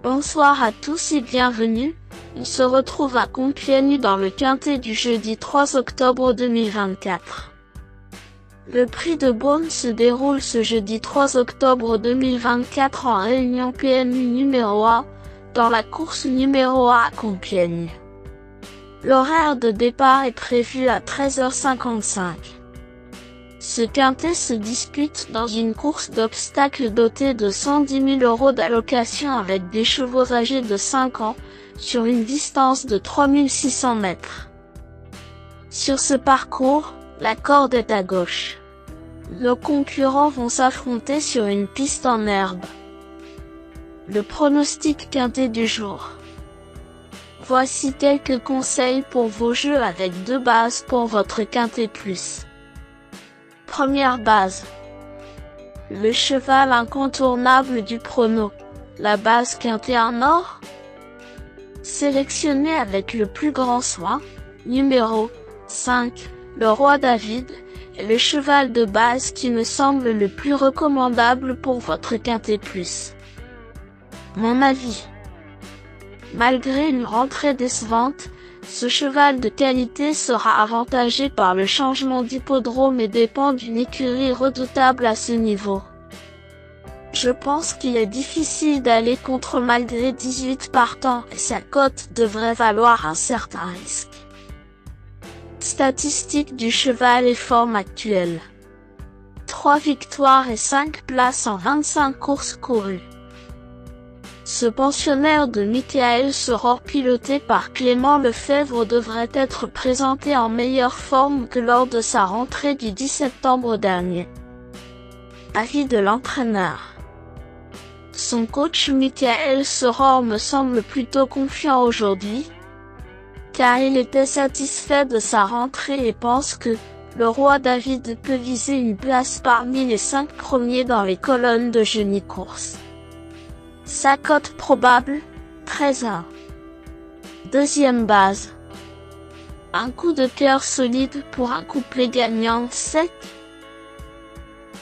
Bonsoir à tous et bienvenue. On se retrouve à Compiègne dans le quintet du jeudi 3 octobre 2024. Le prix de Beaune se déroule ce jeudi 3 octobre 2024 en réunion PMU numéro 1, dans la course numéro 1 à Compiègne. L'horaire de départ est prévu à 13h55. Ce quintet se dispute dans une course d'obstacles dotée de 110 000 € d'allocation avec des chevaux âgés de 5 ans, sur une distance de 3600 mètres. Sur ce parcours, la corde est à gauche. Nos concurrents vont s'affronter sur une piste en herbe. Le pronostic quintet du jour. Voici quelques conseils pour vos jeux avec 2 bases pour votre quintet plus. Première base. Le cheval incontournable du prono. La base quintet en or. Sélectionné avec le plus grand soin. Numéro 5. Le roi David est le cheval de base qui me semble le plus recommandable pour votre quintet plus. Mon avis. Malgré une rentrée décevante, ce cheval de qualité sera avantagé par le changement d'hippodrome et dépend d'une écurie redoutable à ce niveau. Je pense qu'il est difficile d'aller contre malgré 18 partants et sa cote devrait valoir un certain risque. Statistiques du cheval et forme actuelle. 3 victoires et 5 places en 25 courses courues. Ce pensionnaire de Michael Soror piloté par Clément Lefebvre devrait être présenté en meilleure forme que lors de sa rentrée du 10 septembre dernier. Avis de l'entraîneur. Son coach Michael Soror me semble plutôt confiant aujourd'hui, car il était satisfait de sa rentrée et pense que le roi David peut viser une place parmi les 5 premiers dans les colonnes de Genie Course. Sa cote probable, 13-1. Deuxième base. Un coup de cœur solide pour un couplet gagnant sec.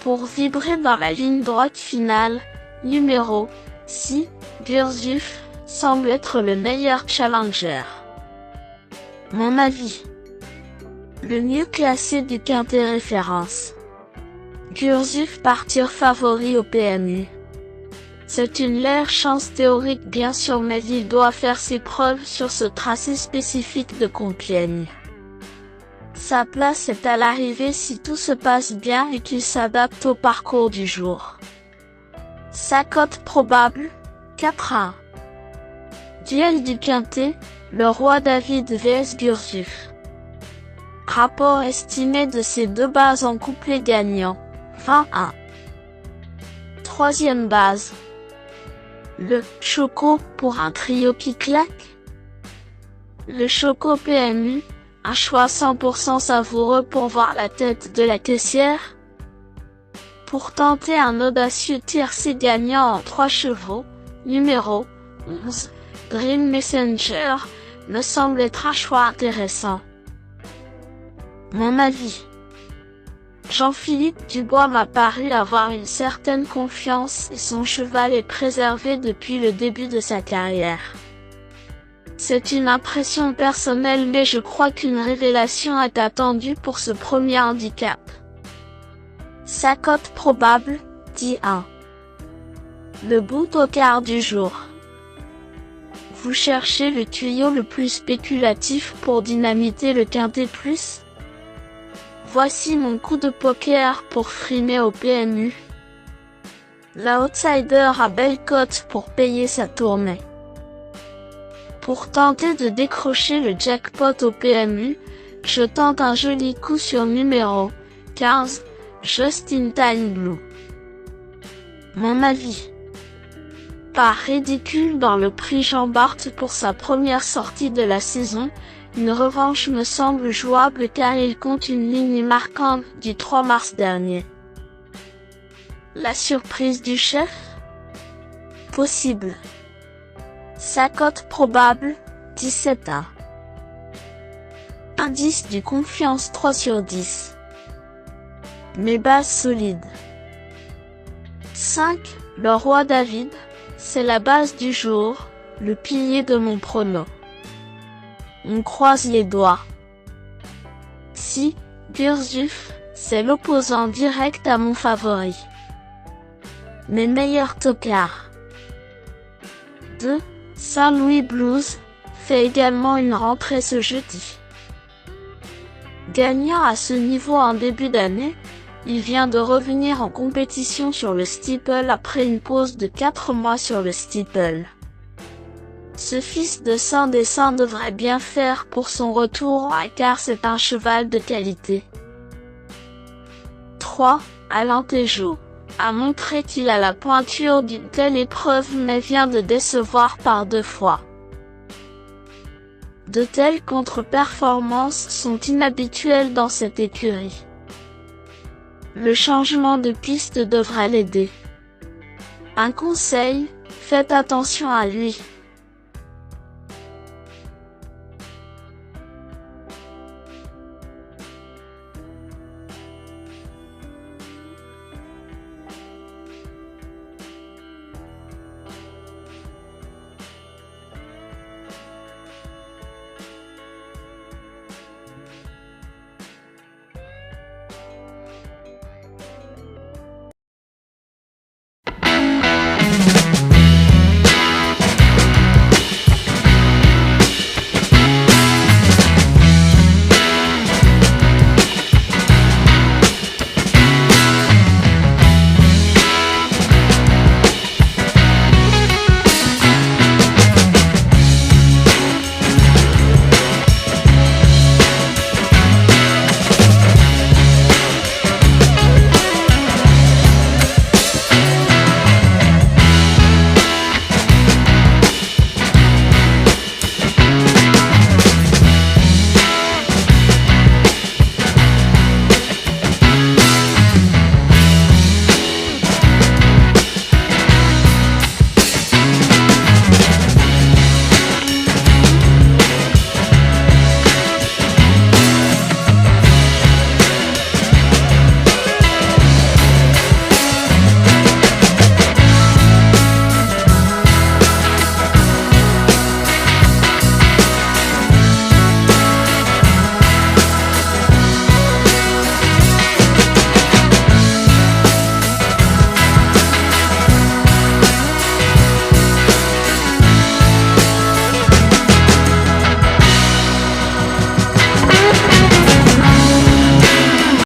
Pour vibrer dans la ligne droite finale, numéro 6, Gurzuf semble être le meilleur challenger. Mon avis. Le mieux classé du quintet référence. Gurzuf partir favori au PMU. C'est une légère chance théorique bien sûr, mais il doit faire ses preuves sur ce tracé spécifique de Compiègne. Sa place est à l'arrivée si tout se passe bien et qu'il s'adapte au parcours du jour. Sa cote probable, 4-1. Duel du quintet, le roi David vs Gurzuf. Rapport estimé de ces 2 bases en couplet gagnant, 21. Troisième base. Le Choco pour un trio qui claque. Le Choco PMU, un choix 100% savoureux pour voir la tête de la caissière. Pour tenter un audacieux tiercé gagnant en 3 chevaux, numéro 11, Dream Messenger, me semble être un choix intéressant. Mon avis. Jean-Philippe Dubois m'a paru avoir une certaine confiance et son cheval est préservé depuis le début de sa carrière. C'est une impression personnelle mais je crois qu'une révélation est attendue pour ce premier handicap. Sa cote probable, 10-1. Le bout au quart du jour. Vous cherchez le tuyau le plus spéculatif pour dynamiter le quintet plus? Voici mon coup de poker pour frimer au PMU. L'outsider a belle cote pour payer sa tournée. Pour tenter de décrocher le jackpot au PMU, je tente un joli coup sur numéro 15, Just in Time Blue. Mon avis. Pas ridicule dans le prix Jean-Bart pour sa première sortie de la saison, une revanche me semble jouable car il compte une ligne marquante du 3 mars dernier. La surprise du chef? Possible. Sa cote probable, 17-1. Indice du confiance 3 sur 10. Mes bases solides. 5. Le roi David, C'est la base du jour, le pilier de mon prono. On croise les doigts. Si, Gurzuf, c'est l'opposant direct à mon favori. Mes meilleurs tocards. 2. Saint-Louis Blues fait également une rentrée ce jeudi. Gagnant à ce niveau en début d'année, il vient de revenir en compétition sur le steeple après une pause de 4 mois sur le steeple. Ce fils de Saint-Dessin devrait bien faire pour son retour car c'est un cheval de qualité. 3. Alentejo a montré qu'il a la pointure d'une telle épreuve mais vient de décevoir par 2 fois. De telles contre-performances sont inhabituelles dans cette écurie. Le changement de piste devrait l'aider. Un conseil, faites attention à lui.